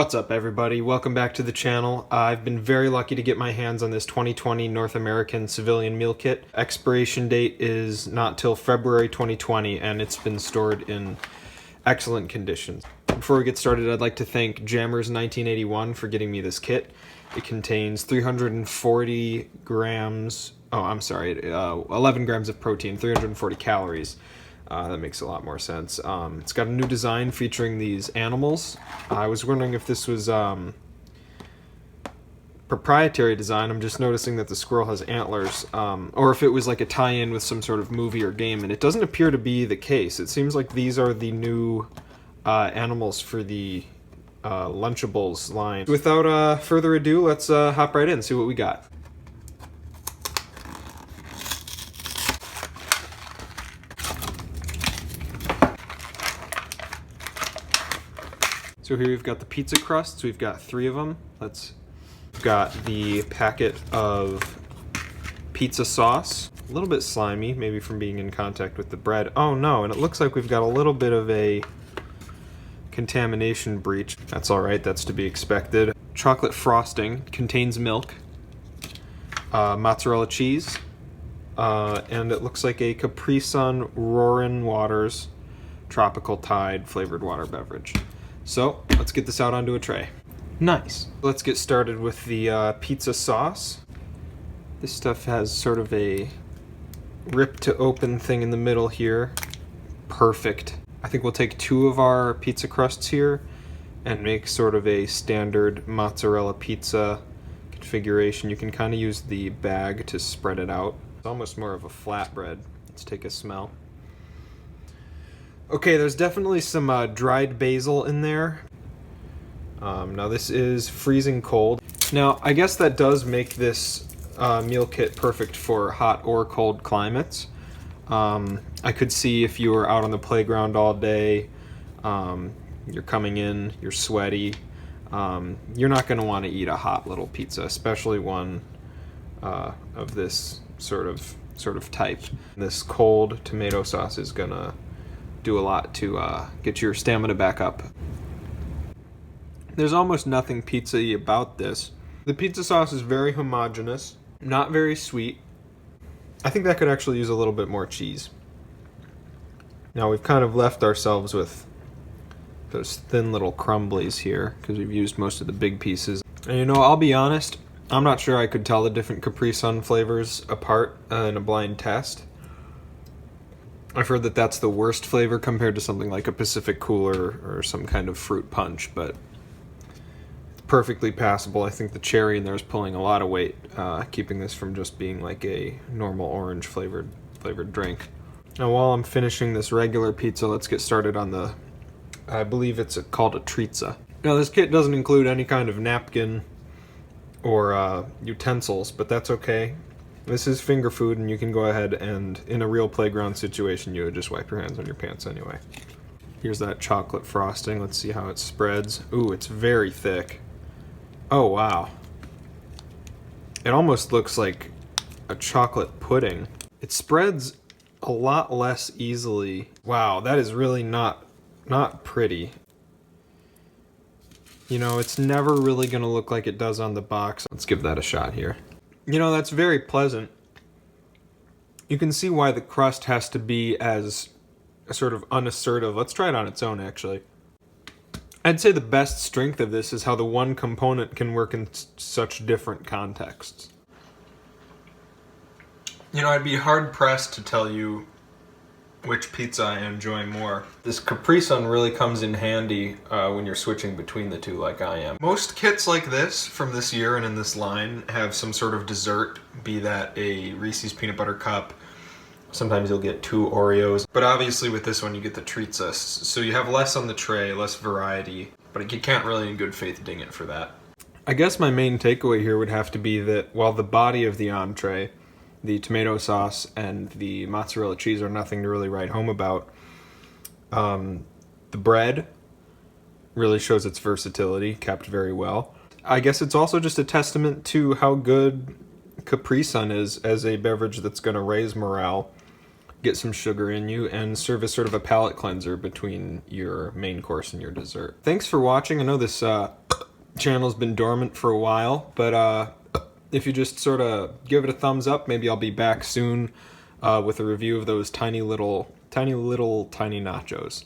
What's up everybody, welcome back to the channel. I've been very lucky to get my hands on this 2020 North American Civilian Meal Kit. Expiration date is not till February 2020 and it's been stored in excellent conditions. Before we get started, I'd like to thank Jammers 1981 for getting me this kit. It contains 340 grams, 11 grams of protein, 340 calories. That makes a lot more sense. It's got a new design featuring these animals. I was wondering if this was proprietary design. I'm just noticing that the squirrel has antlers, or if it was like a tie-in with some sort of movie or game, and it doesn't appear to be the case. It seems like these are the new animals for the Lunchables line. Without further ado, let's hop right in and see what we got. So here we've got the pizza crusts. We've got 3 of them. We've got the packet of pizza sauce. A little bit slimy, maybe from being in contact with the bread. Oh no, and it looks like we've got a little bit of a contamination breach. That's all right, that's to be expected. Chocolate frosting, contains milk, mozzarella cheese, and it looks like a Capri Sun Roaring Waters Tropical Tide flavored water beverage. So let's get this out onto a tray. Nice. Let's get started with the pizza sauce. This stuff has sort of a rip to open thing in the middle here. Perfect. I think we'll take 2 of our pizza crusts here and make sort of a standard mozzarella pizza configuration. You can kind of use the bag to spread it out. It's almost more of a flatbread. Let's take a smell. Okay, there's definitely some dried basil in there. Now this is freezing cold. Now, I guess that does make this meal kit perfect for hot or cold climates. I could see if you were out on the playground all day, you're coming in, you're sweaty, you're not going to want to eat a hot little pizza, especially one of this sort of type. This cold tomato sauce is going to do a lot to get your stamina back up. There's almost nothing pizza-y about this. The pizza sauce is very homogeneous, not very sweet. I think that could actually use a little bit more cheese. Now we've kind of left ourselves with those thin little crumblies here because we've used most of the big pieces. And you know, I'll be honest, I'm not sure I could tell the different Capri Sun flavors apart in a blind test. I've heard that that's the worst flavor compared to something like a Pacific Cooler or some kind of fruit punch, but it's perfectly passable. I think the cherry in there is pulling a lot of weight, keeping this from just being like a normal orange flavored drink. Now while I'm finishing this regular pizza, let's get started on the, I believe it's called a Treatza. Now this kit doesn't include any kind of napkin or utensils, but that's okay. This is finger food, and you can go ahead and, in a real playground situation, you would just wipe your hands on your pants anyway. Here's that chocolate frosting. Let's see how it spreads. Ooh, it's very thick. Oh, wow. It almost looks like a chocolate pudding. It spreads a lot less easily. Wow, that is really not pretty. You know, it's never really going to look like it does on the box. Let's give that a shot here. You know, that's very pleasant. You can see why the crust has to be as sort of unassertive. Let's try it on its own, actually. I'd say the best strength of this is how the one component can work in such different contexts. You know, I'd be hard-pressed to tell you which pizza I enjoy more. This Capri Sun really comes in handy when you're switching between the two like I am. Most kits like this from this year and in this line have some sort of dessert, be that a Reese's peanut butter cup. Sometimes you'll get 2 Oreos, but obviously with this one you get the Treatza, so you have less on the tray, less variety, but you can't really in good faith ding it for that. I guess my main takeaway here would have to be that while the body of the entree, the tomato sauce and the mozzarella cheese are nothing to really write home about, the bread really shows its versatility, kept very well. I guess it's also just a testament to how good Capri Sun is as a beverage that's going to raise morale, get some sugar in you, and serve as sort of a palate cleanser between your main course and your dessert. Thanks for watching. I know this Channel's been dormant for a while, but if you just sort of give it a thumbs up, maybe I'll be back soon with a review of those tiny little nachos.